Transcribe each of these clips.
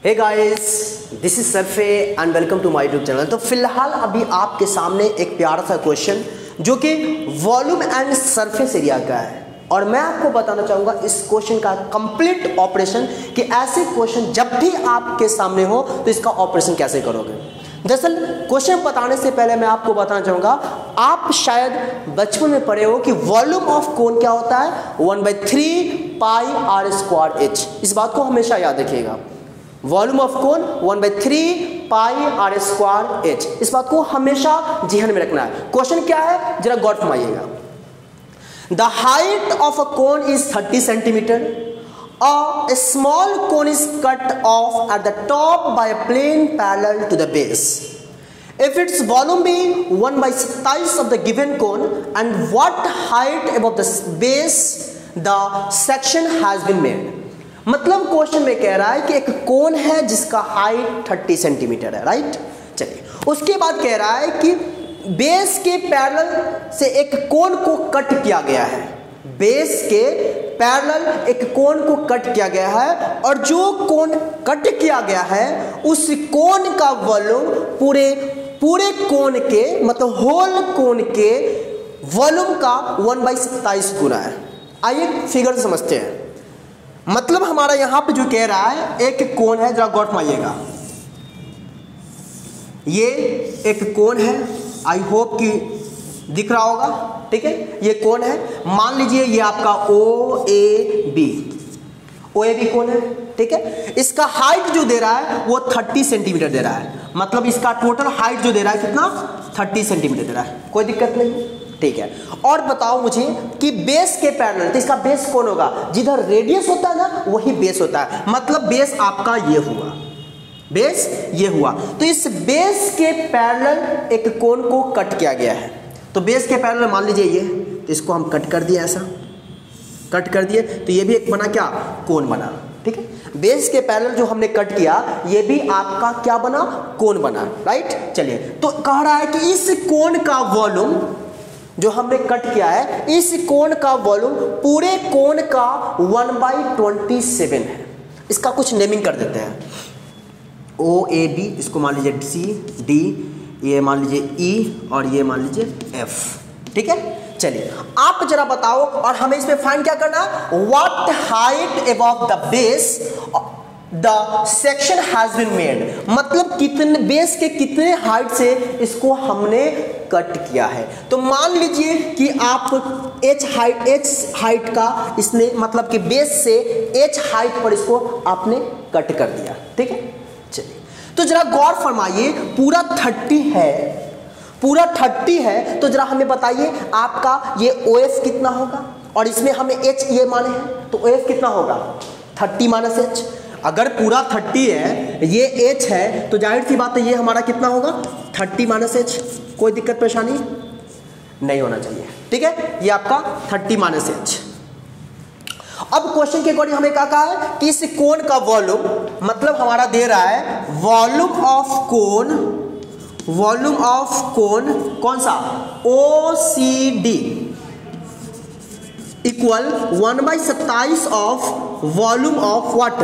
Hey guys, this is सरफे and welcome to my YouTube channel. तो फिलहाल अभी आपके सामने एक प्यारा सा क्वेश्चन जो कि वॉल्यूम एंड सरफेस एरिया का है और मैं आपको बताना चाहूँगा इस क्वेश्चन का कंप्लीट ऑपरेशन कि ऐसे क्वेश्चन जब भी आपके सामने हो तो इसका ऑपरेशन कैसे करोगे। दरअसल क्वेश्चन बताने से पहले मैं आपको बताना चाहूँगा, आप शायद बचपन में पढ़े हो कि वॉल्यूम ऑफ कोन क्या होता है, 1/3 पाई आर स्क्वायर एच। इस बात को हमेशा याद रखिएगा, volume of cone 1/3 pi r square h. इस बात को हमेशा ध्यान में रखना है। क्वेश्चन क्या है जरा गौर फरमाइएगा। The height of a cone is 30 centimetre. A small cone is cut off at the top by a plane parallel to the base. If its volume be 1/27 of the given cone, and what height above the base the section has been made. मतलब question में कह रहा है कि एक कोन है जिसका height 30 centimetre है, राइट। चलिए, उसके बाद कह रहा है कि बेस के पैरेलल से एक कोन को कट किया गया है। बेस के पैरेलल एक कोन को कट किया गया है और जो कोन कट किया गया है उस कोन का वॉल्यूम पूरे कोन के मतलब होल कोन के वॉल्यूम का 1/27 गुना है। आइए फिगर से समझते हैं। मतलब हमारा यहां पे जो कह रहा है एक कोन है, जरा गौर फरमाइएगा, ये एक कोन है, आई होप कि दिख रहा होगा, ठीक है। ये कोन है, मान लीजिए ये आपका ओ ए बी कोन है, ठीक है। इसका हाइट जो दे रहा है वो 30 सेंटीमीटर दे रहा है। मतलब इसका टोटल हाइट जो दे रहा है कितना, 30 सेंटीमीटर दे रहा है। कोई दिक्कत नहीं, ठीक है। और बताओ मुझे कि बेस के पैरेलल, तो इसका बेस कौन होगा, जिधर रेडियस होता है ना वही बेस होता है। मतलब बेस आपका ये हुआ, बेस ये हुआ। तो इस बेस के पैरेलल एक कोन को कट किया गया है। तो बेस के पैरेलल मान लीजिए ये, तो इसको हम कट कर दिए, ऐसा कट कर दिए, तो ये भी एक बना क्या, कोन बना, ठीक है। बेस के पैरेलल जो हमने कट किया ये भी आपका क्या बना, कोन बना, राइट। चलिए, तो कह रहा है कि इस कोन का वॉल्यूम जो हमने कट किया है, इस कोन का वॉल्यूम पूरे कोन का 1/27 है। इसका कुछ नेमिंग कर देते हैं। ओ ए बी, इसको मान लीजिए सी डी, ये मान लीजिए ई और ये मान लीजिए एफ, ठीक है। चलिए, आप जरा बताओ और हमें इसमें फाइंड क्या करना है, what height above the base the section has been made. मतलब कितने बेस के कितने हाइट से इसको हमने कट किया है। तो मान लीजिए कि आप एच हाइट का इसने मतलब कि बेस से एच हाइट पर इसको आपने कट कर दिया, ठीक है। चलिए, तो जरा गौर फरमाइए, पूरा 30 है, पूरा 30 है, तो जरा हमें बताइए आपका ये OF कितना होगा, और इसमें हमें H ये माने हैं, तो OF कितना होगा, 30 - H। अगर पूरा 30 है, ये H है, तो जाहिर सी बात है ये हमारा कितना होगा, 30 - H। कोई दिक्कत परेशानी नहीं होना चाहिए, ठीक है। ये आपका 30 - H। अब क्वेश्चन के अकॉर्डिंग हमें क्या कहा है कि इस कोन का वॉल्यूम, मतलब हमारा दे रहा है वॉल्यूम ऑफ कोन कौन सा, OCD equal 1/27 of volume of what,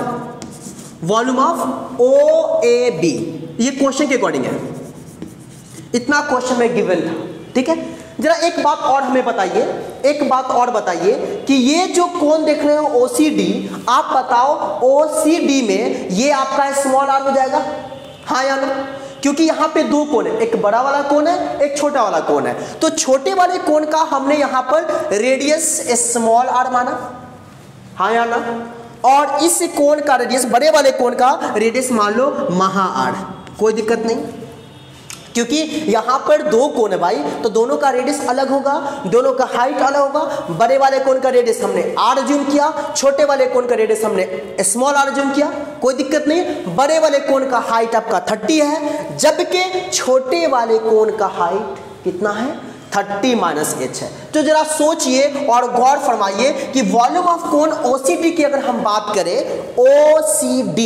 volume of OAB। ये क्वेश्चन के अकॉर्डिंग है, इतना क्वेश्चन में गिवन था, ठीक है। जरा एक बात और हमें बताइए, एक बात और बताइए कि ये जो कोन देख रहे हो OCD, आप बताओ OCD में ये आपका स्मॉल आर हो जाएगा, हाँ या नो, क्योंकि यहाँ पे दो कोन है, एक बड़ा वाला कोन है, एक छोटा वाला कोन है। तो छोटे वाले कोन का हमने यहाँ पर रेडियस स्मॉल आर माना, हाँ या ना, और इस कोन का रेडियस, बड़े वाले कोन का रेडियस मान लो महा आर। कोई दिक्कत नहीं, क्योंकि यहाँ पर दो कोन है भाई, तो दोनों का रेडियस अलग होगा, दोनों का हाइट अलग होगा। बड़े वाले कोन का रेडियस हमने आर ज्यूम किया, छोटे वाले कोन का रेडियस हमने स्मॉल आर ज्यूम किया। कोई दिक्कत नहीं। बड़े वाले कोन का हाइट आपका 30 है, जबकि छोटे वाले कोन का हाइट कितना है, 30 - H है। तो जरा सोचिए और गौर फरमाइए कि वॉल्यूम ऑफ कोन OCD की अगर हम बात करें, OCD,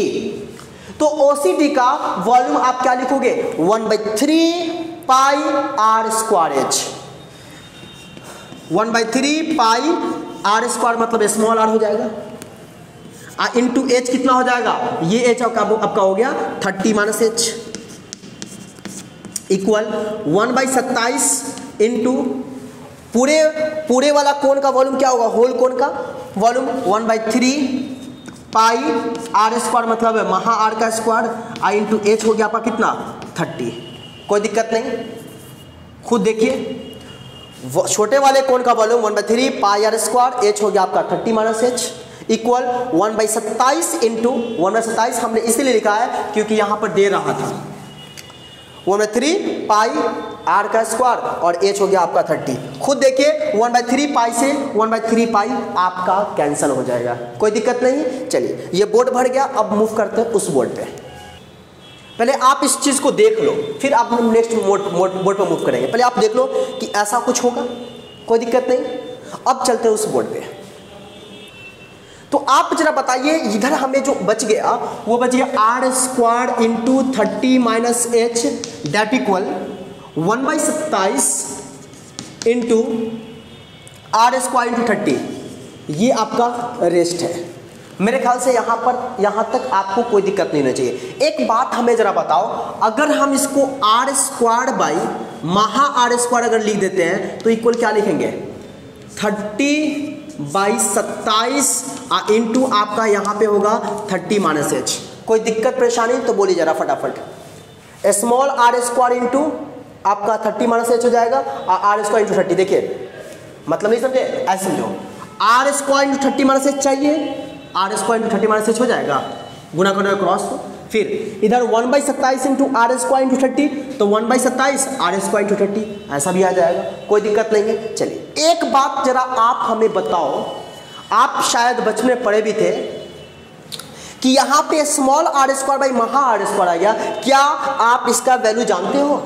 तो OCD का वॉल्यूम आप क्या लिखोगे, 1/3 pi r square h. 1/3 pi r square मतलब स्मॉल आर हो जाएगा। इंटू एच कितना हो जाएगा, ये एच आपका हो गया 30 माइनस एच इक्वल 1/27 इंटू पूरे वाला कोण का वॉल्यूम क्या होगा, होल कोण का वॉल्यूम 1/3 पाई आर स्क्वायर, मतलब है महा आर का स्क्वायर, आई इंटू एच हो गया आपका कितना 30। कोई दिक्कत नहीं, खुद देखिए छोटे वाले कोण का volume 1/3 pi r square, h हो गया आपका 30 माइनस एच इक्वल 1/27 इंटू 1/27 हमने इसीलिए लिखा है क्योंकि यहां पर दे रहा था 1/3 पाई आर का स्क्वायर और एच हो गया आपका 30। खुद देखिए 1/3 पाई से 1/3 पाई आपका कैंसिल हो जाएगा, कोई दिक्कत नहीं। चलिए ये बोर्ड भर गया, अब मूव करते हैं उस बोर्ड पे। पहले आप इस चीज को देख लो, फिर आप नेक्स्ट बोर्ड पे मूव करेंगे। पहले आप देख लो कि ऐसा कुछ होगा, कोई दिक्कत नहीं। अब चलते हैं उस बोर्ड पे। तो आप जरा बताइए इधर हमें जो बच गया वो बच गया r square into 30 minus h that equal 1/27 into r square into 30। ये आपका रेस्ट है। मेरे ख्याल से यहाँ तक आपको कोई दिक्कत नहीं होनी चाहिए। एक बात हमें जरा बताओ, अगर हम इसको आर स्क्वायर बाई महा आर स्क्वायर अगर लिख देते हैं तो इक्वल क्या लिखेंगे 30/27 इंटू आपका यहाँ पे होगा 30 माइनस एच। कोई दिक्कत परेशानी तो बोलिए जरा फटाफट। स्मॉल आर स्क्वायर इंटू आपका 30 माइनस एच हो जाएगा, आर स्क्वायर इंटू 30। देखिए मतलब नहीं समझे, ऐसे समझो, r square into 30 minus h चाहिए, r square into 30 minus h हो जाएगा, गुना करने क्रॉस। तो फिर इधर 1/27 इंटू आर स्क्वायर इंटू 30, तो 1/27 आर स्क्वायर इंटू 30 ऐसा भी आ जाएगा, कोई दिक्कत नहीं है। चलिए एक बात जरा आप हमें बताओ, आप शायद बचपन में पढ़े भी थे कि यहाँ पे स्मॉल आर स्क्वायर बाई महा आर स्क्वायर आ गया, क्या आप इसका वैल्यू जानते हो?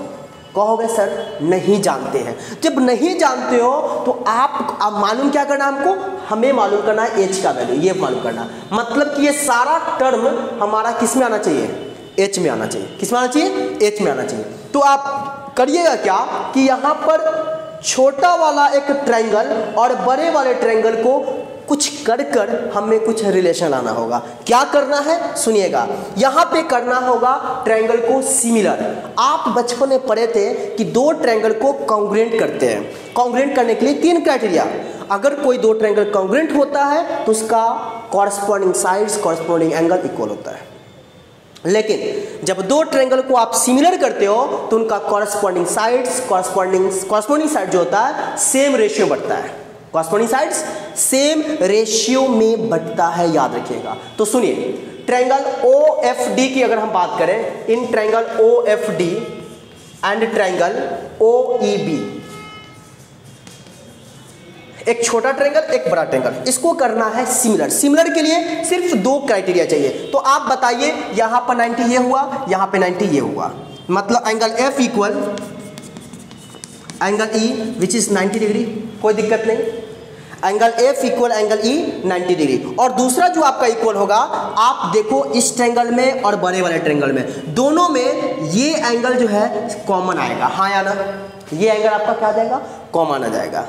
कहोगे सर नहीं जानते हैं। जब नहीं जानते हो तो आप मालूम क्या करना हमको, हमें मालूम करना है एच का वैल्यू, ये मालूम करना। मतलब कि ये सारा टर्म हमारा किस में आना चाहिए, एच में आना चाहिए। किस में आना चाहिए, एच में आना चाहिए। तो आप करिएगा क्या कि यहाँ पर छोटा वाला एक ट्रायंगल और बड़े वाले ट्रायंगल को कुछ कर हमें कुछ रिलेशन लाना होगा। क्या करना है सुनिएगा, यहाँ पे करना होगा ट्रायंगल को सिमिलर। आप बचपन में पढ़े थे कि दो ट्रायंगल को कॉन्ग्रुएंट करते हैं। कॉन्ग्रुएंट करने के लिए 3 क्राइटेरिया, अगर कोई दो ट्रायंगल कॉन्ग्रुएंट होता है तो उसका corresponding sides corresponding angle equal होता है। लेकिन जब दो ट्रायंगल को आप सिमिलर करते हो तो उनका कॉरस्पॉन्डिंग साइड्स कॉरस्पॉन्डिंग साइड जो होता है सेम रेशियो बढ़ता है। कॉरस्पॉन्डिंग साइड्स सेम रेशियो में बढ़ता है, याद रखिएगा। तो सुनिए, ट्रायंगल OFD की अगर हम बात करें, in triangle OFD and triangle OEB, एक छोटा ट्रायंगल एक बड़ा ट्रायंगल, इसको करना है सिमिलर। सिमिलर के लिए सिर्फ 2 क्राइटेरिया चाहिए। तो आप बताइए, यहां पर 90 ये हुआ, यहां पे 90 ये हुआ, मतलब angle F equal angle E which is 90 degree, कोई दिक्कत नहीं। Angle F equal angle E 90 degree. और दूसरा जो आपका इक्वल होगा, आप देखो इस ट्रायंगल में और बड़े वाले ट्रायंगल में, दोनों में ये एंगल जो है कॉमन आएगा। हाँ या ना, ये एंगल आपका क्या आ जाएगा, कॉमन आ जाएगा,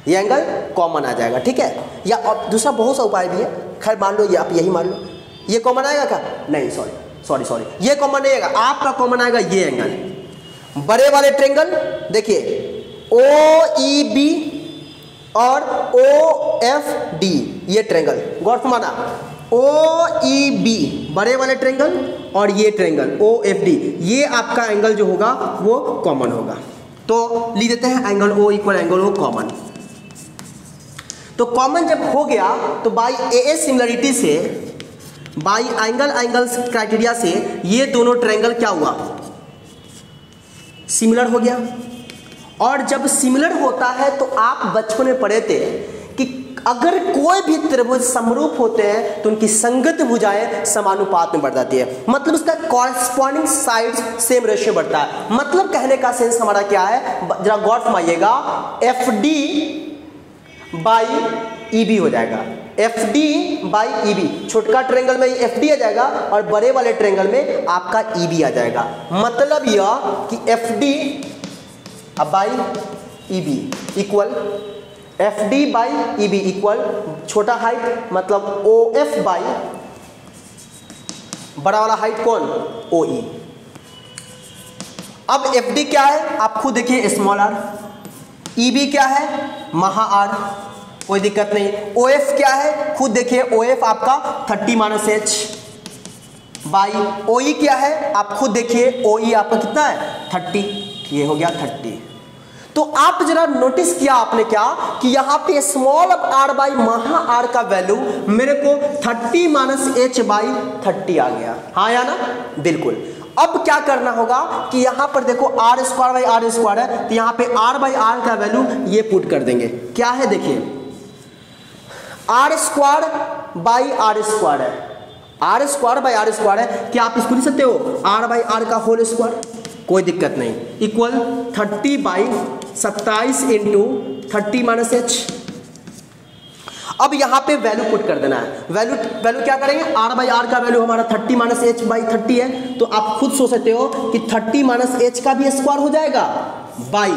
ये एंगल कॉमन आ जाएगा, ठीक है। या और दूसरा बहुत सा उपाय भी है, खैर मान लो ये आप यही मान लो, ये कॉमन आएगा क्या, नहीं सॉरी ये कॉमन नहीं आएगा, आपका कॉमन आएगा ये एंगल। बड़े वाले ट्रायंगल देखिए OEB और OFD, ये ट्रायंगल गौर से माना, OEB बड़े वाले ट्रायंगल और ये ट्रायंगल OFD, ये आपका एंगल जो होगा वो कॉमन होगा। तो लिख देते हैं angle O equal angle O common. तो कॉमन जब हो गया तो बाई AA सिमिलरिटी से, बाई एंगल्स क्राइटेरिया से ये दोनों ट्रायंगल क्या हुआ, सिमिलर हो गया। और जब सिमिलर होता है तो आप बचपन में पढ़े थे कि अगर कोई भी त्रिभुज समरूप होते हैं तो उनकी संगत भुजाएं समानुपात में बढ़ जाती है, मतलब उसका कॉरस्पॉन्डिंग साइड्स सेम रेशियो बढ़ता है। मतलब कहने का सेंस हमारा क्या है, जरा गौर फरमाइएगा, FD बाई EB हो जाएगा, FD बाई EB। छोटका ट्रायंगल में FD आ जाएगा और बड़े वाले ट्रायंगल में आपका EB आ जाएगा। मतलब यह कि FD by EB equal FD by EB equal छोटा हाइट मतलब OF बाई बड़ा वाला हाइट कौन, ओ ई। अब एफ डी क्या है आप खुद देखिए, स्मॉल आर। ई बी क्या है, महा आर, कोई दिक्कत नहीं। ओ एफ क्या है खुद देखिए, ओ एफ आपका 30 माइनस एच बाई। ओ ई क्या है आप खुद देखिए, ओ ई आपका कितना है 30, ये हो गया 30। तो आप जरा नोटिस किया आपने क्या कि यहां पे स्मॉल आर बाई महा आर का वैल्यू मेरे को 30 माइनस एच बाई 30 आ गया, हाँ या ना, बिल्कुल। अब क्या करना होगा कि यहां पर देखो r square by r square है, तो यहां पे आर बाई आर का वैल्यू ये पुट कर देंगे, क्या है देखिए, r square by r square है, r square by r square है, क्या आप इसको लिख सकते हो आर बाई आर का होल स्क्वायर, कोई दिक्कत नहीं, equal 30 by 27 into 30 minus h. अब यहां पे वैल्यू पुट कर देना है, वैल्यू क्या करेंगे, आर बाई आर का वैल्यू हमारा 30 माइनस एच बाई 30 है, तो आप खुद सोच सकते हो कि 30 माइनस एच का भी स्क्वायर हो जाएगा बाई,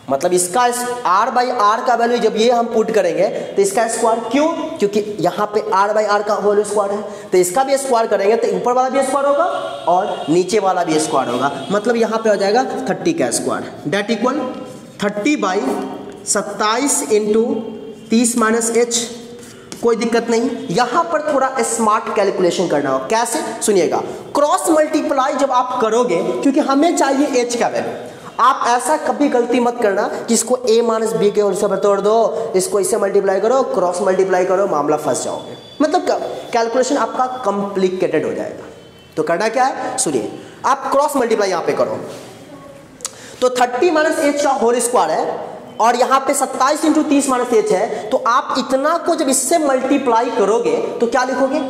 मतलब इसका आर बाई आर का वैल्यू जब ये हम पुट करेंगे तो इसका स्क्वायर, क्यों, क्योंकि यहाँ पे आर बाई आर का होल स्क्वायर है, तो इसका भी स्क्वायर करेंगे तो ऊपर वाला भी स्क्वायर होगा और नीचे वाला भी स्क्वायर होगा, मतलब यहाँ पे हो जाएगा 30 का square, that equal 30 by 27 into 30 minus h. कोई दिक्कत नहीं, यहाँ पर थोड़ा स्मार्ट कैलकुलेशन करना हो, कैसे सुनिएगा, क्रॉस मल्टीप्लाई जब आप करोगे, क्योंकि हमें चाहिए एच का वैल्यू, आप ऐसा कभी गलती मत करना कि इसको a माइनस बी के होल से तोड़ दो, इसको इससे मल्टीप्लाई करो, क्रॉस मल्टीप्लाई करो, मामला फंस जाओगे, मतलब कैलकुलेशन आपका कॉम्प्लिकेटेड हो जाएगा। तो करना क्या है सुनिए, आप क्रॉस मल्टीप्लाई यहाँ पे करो, तो 30 माइनस एच का होल स्क्वायर है और यहाँ पे 27 इंटू 30 माइनस एच है, तो आप इतना को जब इससे मल्टीप्लाई करोगे तो क्या लिखोगे,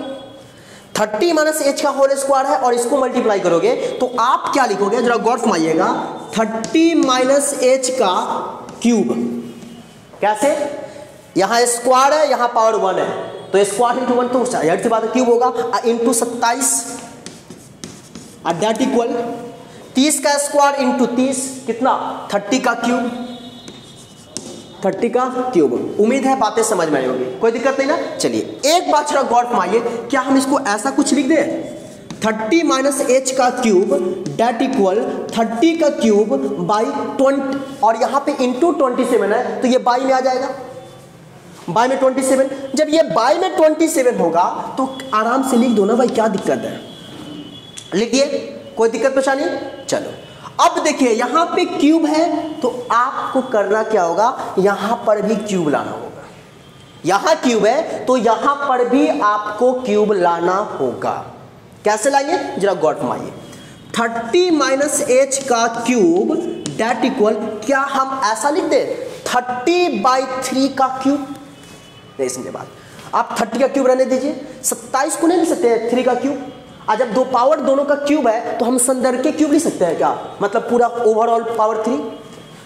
30 माइनस एच का होल स्क्वायर है और इसको मल्टीप्लाई करोगे तो आप क्या लिखोगे, जरा गौर फरमाइएगा, 30 माइनस एच का क्यूब, कैसे, यहां स्क्वायर है यहां पावर 1 है, तो स्क्वायर इंटू 1 तो जाहिर सी बात है क्यूब होगा, इंटू 27 दैट इक्वल 30 का स्क्वायर इंटू 30 कितना 30 का क्यूब, 30 का क्यूब। उम्मीद है बातें समझ में आई होगी, कोई दिक्कत नहीं ना। चलिए एक बात जरा गौर फरमाइए, क्या हम इसको ऐसा कुछ लिख दें, 30 माइनस एच का क्यूब डेट इक्वल 30 का क्यूब बाई 20, और यहाँ पे इंटू 27 है तो ये बाई में आ जाएगा, बाई में 27, जब ये बाई में 27 होगा तो आराम से लिख दो ना भाई, क्या दिक्कत है, लिख दिए, कोई दिक्कत परेशानी। चलो अब देखिए यहाँ पे क्यूब है तो आपको करना क्या होगा, यहाँ पर भी क्यूब लाना होगा, यहाँ क्यूब है तो यहाँ पर भी आपको क्यूब लाना होगा, कैसे लाइए जरा गौर फरमाइए, 30 माइनस एच का क्यूब डेट इक्वल, क्या हम ऐसा लिख दे 30 बाई 3 का क्यूब, नहीं समझे बात, आप 30 का क्यूब रहने दीजिए, 27 को नहीं लिख सकते 3 का क्यूब, आज जब दो पावर दोनों का क्यूब है तो हम संदर्भ के क्यूब लिख सकते हैं क्या, मतलब पूरा ओवरऑल पावर 3,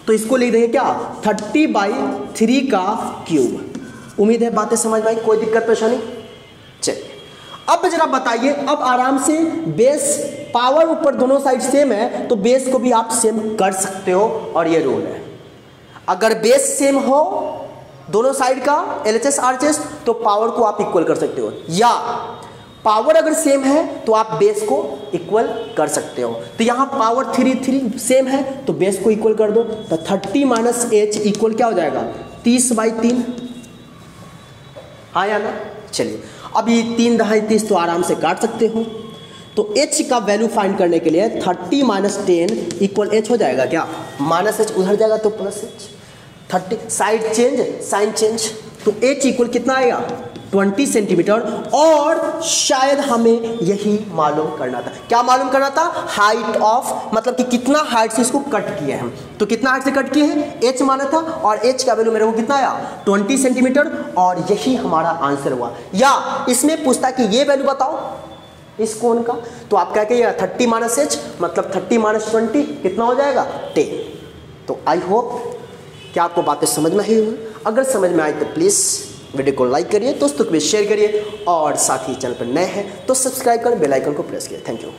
तो इसको लिख देंगे क्या 30 बाई 3 का क्यूब। उम्मीद है बातें समझ में आई, कोई दिक्कत परेशानी। चलिए अब जरा बताइए, अब आराम से बेस पावर ऊपर दोनों साइड सेम है तो बेस को भी आप सेम कर सकते हो, और ये रूल है, अगर बेस सेम हो दोनों साइड का LHS RHS तो पावर को आप इक्वल कर सकते हो, या पावर अगर सेम है तो आप बेस को इक्वल कर सकते हो, तो यहाँ पावर 3 सेम है तो बेस को इक्वल कर दो, तो 30 माइनस एच इक्वल क्या हो जाएगा 30 बाई 3, हाँ या ना। चलिए अब ये 3 दहाई 30 तो आराम से काट सकते हो, तो h का वैल्यू फाइंड करने के लिए 30 माइनस 10 इक्वल h हो जाएगा क्या, माइनस h उधर जाएगा तो plus h, 30 side change sign change, तो h इक्वल कितना आएगा 20 सेंटीमीटर, और शायद हमें यही मालूम करना था, क्या मालूम करना था, हाइट ऑफ, मतलब कि कितना हाइट से इसको कट किए हम, तो कितना हाइट से कट किए हैं h माना था, और h का वैल्यू मेरे को कितना आया 20 सेंटीमीटर, और यही हमारा आंसर हुआ। या इसमें पूछता कि ये वैल्यू बताओ इस कोण का, तो आप क्या कहिएगा 30 माइनस एच, मतलब 30 माइनस 20 कितना हो जाएगा 10। तो आई होप कि आपको बातें समझ में आई होगी, अगर समझ में आई तो प्लीज़ वीडियो को लाइक करिए, दोस्तों को भी शेयर करिए, और साथ ही चैनल पर नए हैं तो सब्सक्राइब करें, बेल आइकन को प्रेस करिए। Thank you.